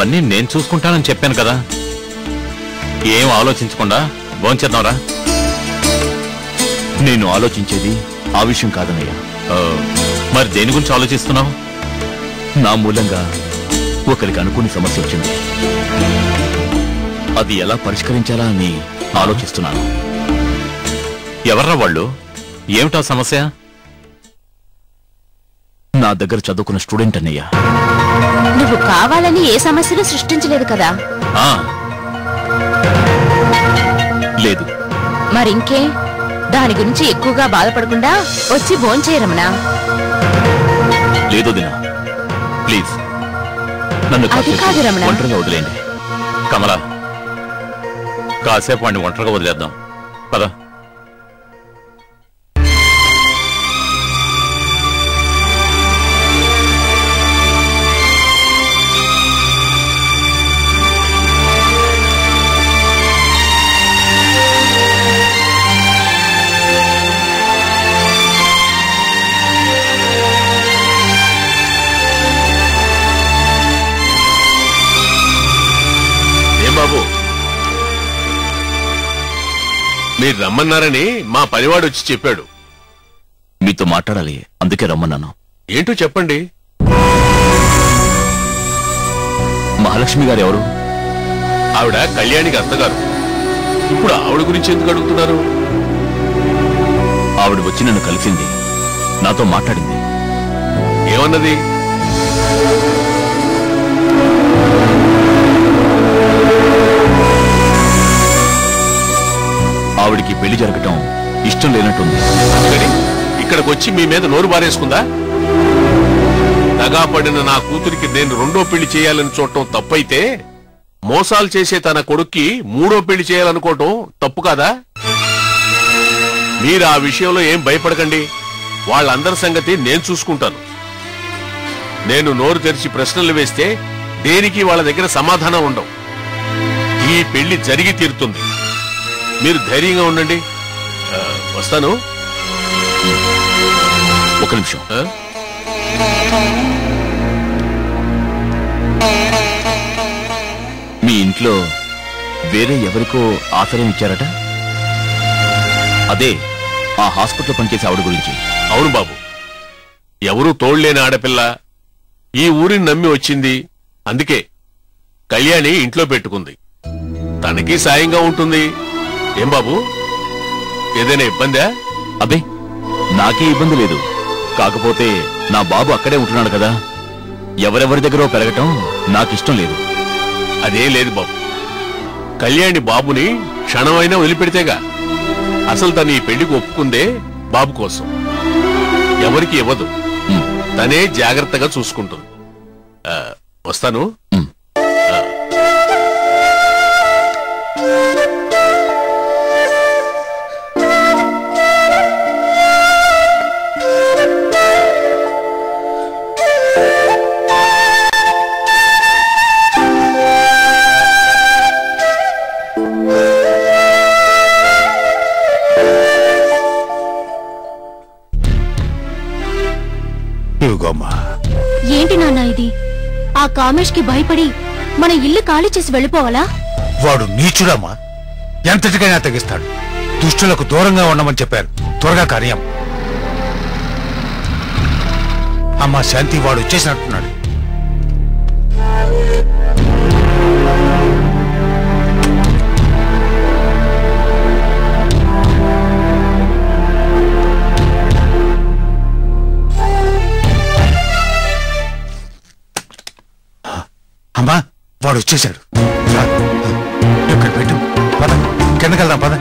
అన్నీ నేను చూసుకుంటానని చెప్పాను కదా. ఏం ఆలోచించకుండా భోంచేద్దాంరా. నేను ఆలోచించేది ఆ విషయం కాదన్నయ్య. మరి దేని గురించి ఆలోచిస్తున్నావు? నా మూలంగా ఒకరికి అనుకుని సమస్య వచ్చింది. అది ఎలా పరిష్కరించాలా అని ఆలోచిస్తున్నాను. ఎవర్రా వాళ్ళు? ఏమిటా సమస్య? నా దగ్గర చదువుకున్న స్టూడెంట్ అన్నయ్య. నువ్వు కావాలని ఏ సమస్యను సృష్టించలేదు కదా? లేదు. మరింకే దాని గురించి ఎక్కువగా బాధపడకుండా వచ్చి భోంచేయరమనా? లేదు దినా, ప్లీజ్ నన్ను ఒంటరిగా వదిలేండి. కమలా, కాసేపు వాడిని ఒంటరిగా వదిలేద్దాం పద. బాబు, మీరు రమ్మన్నారని మా పనివాడు వచ్చి చెప్పాడు. మీతో మాట్లాడాలి, అందుకే రమ్మన్నాను. ఏంటో చెప్పండి. మహాలక్ష్మి గారు ఎవరు? ఆవిడ కళ్యాణికి అత్తగారు. ఇప్పుడు ఆవిడ గురించి ఎందుకు అడుగుతున్నారు? ఆవిడ వచ్చి నన్ను కలిసింది, నాతో మాట్లాడింది. ఏమన్నది? ఆవిడికి పెళ్లి జరగటం ఇష్టం లేనట్టుంది. ఇక్కడికి వచ్చి మీ మీద నోరు బారేసుకుందా? దగా పడిన నా కూతురికి నేను రెండో పెళ్లి చేయాలని చూడటం తప్పైతే, మోసాలు చేసే తన కొడుక్కి మూడో పెళ్లి చేయాలనుకోవటం తప్పు కాదా? మీరు ఆ విషయంలో ఏం భయపడకండి. వాళ్ళందరి సంగతి నేను చూసుకుంటాను. నేను నోరు తెరిచి ప్రశ్నలు వేస్తే దేనికి వాళ్ళ దగ్గర సమాధానం ఉండవు. ఈ పెళ్లి జరిగి తీరుతుంది. మీరు ధైర్యంగా ఉండండి. వస్తాను. ఒక నిమిషం. మీ ఇంట్లో వేరే ఎవరికో ఆశ్రయం ఇచ్చారట? అదే ఆ హాస్పిటల్ పనిచేసే ఆవిడ గురించి. అవును బాబు, ఎవరూ తోడ్లేని ఆడపిల్ల ఈ ఊరిని నమ్మి వచ్చింది. అందుకే కళ్యాణి ఇంట్లో పెట్టుకుంది. తనకి సాయంగా ఉంటుంది. ఏం బాబు, ఏదైనా ఇబ్బందా? అబ్బే, నాకే ఇబ్బంది లేదు. కాకపోతే నా బాబు అక్కడే ఉంటున్నాడు కదా, ఎవరెవరి దగ్గర పెరగటం నాకిష్టం లేదు. అదేం లేదు బాబు. కళ్యాణి బాబుని క్షణమైనా వదిలిపెడితేగా. అసలు తను ఈ పెళ్లికి ఒప్పుకుందే బాబు కోసం. ఎవరికి ఇవ్వదు. తనే జాగ్రత్తగా చూసుకుంటుంది. వస్తాను. ఏంటి నాన్న ఇది? ఆ కామేష్ కి భయపడి మన ఇల్లు ఖాళీ చేసి వెళ్ళిపోవాలా? వాడు నీచుడమ్మా, ఎంతటికైనా తెగిస్తాడు. దుష్టులకు దూరంగా ఉండమని చెప్పారు. త్వరగా కార్యం. అమ్మా శాంతి, వాడు వచ్చేసినట్టున్నాడు. అమ్మా, వాడు వచ్చేశాడు. ఇక్కడ పెట్టు. పద, కిందకెళ్దాం. పద.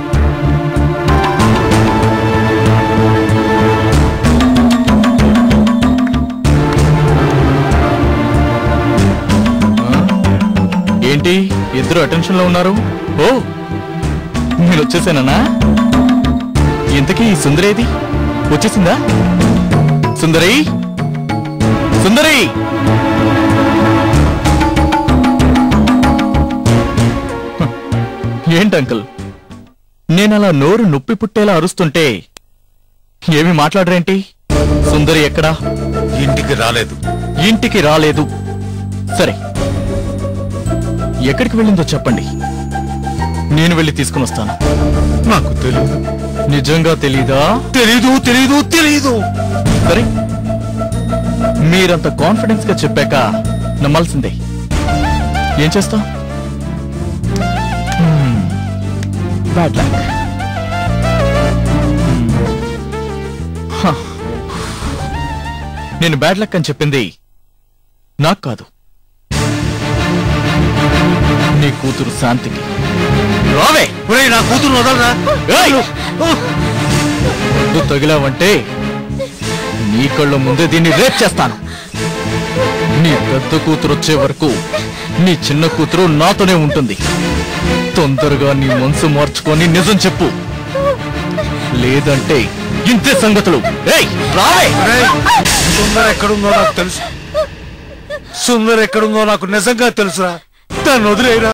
ఏంటి ఇద్దరు అటెన్షన్ లో ఉన్నారు? ఓ, నేను వచ్చేసానా? ఇంతకీ ఈ సుందరేది వచ్చేసిందా? సుందరి, సుందరి! ఏంటి అంకుల్, నేనలా నోరు నొప్పి పుట్టేలా అరుస్తుంటే ఏమి మాట్లాడరేంటి? సుందరి ఎక్కడా? ఇంటికి రాలేదు. ఇంటికి రాలేదు. సరే, ఎక్కడికి వెళ్ళిందో చెప్పండి, నేను వెళ్ళి తీసుకుని వస్తాను. నాకు తెలియదు. నిజంగా తెలీదా? తెలీదు తెలీదు తెలీదు. సరే, మీరంత కాన్ఫిడెన్స్ గా చెప్పాక నమ్మాల్సిందే. ఏం చేస్తా? Bad luck. నేను బ్యాడ్ లక్ అని చెప్పింది నాకు కాదు, నీ కూతురు శాంతికి. రావే. ఒరేయ్, నా కూతురు వదలరా. ముందు తగిలావంటే నీ కళ్ళ ముందే దీన్ని రేప్ చేస్తాను. నీ పెద్ద కూతురు వచ్చే వరకు నీ చిన్న కూతురు నాతోనే ఉంటుంది. తొందరగా నీ మనసు మార్చుకొని నిజం చెప్పు, లేదంటే ఇంతే సంగతులు. రావే. సుందర్ ఎక్కడుందో నాకు తెలుసు. సుందర్ ఎక్కడుందో నాకు నిజంగా తెలుసురా. దాన్ని వదిలేరా.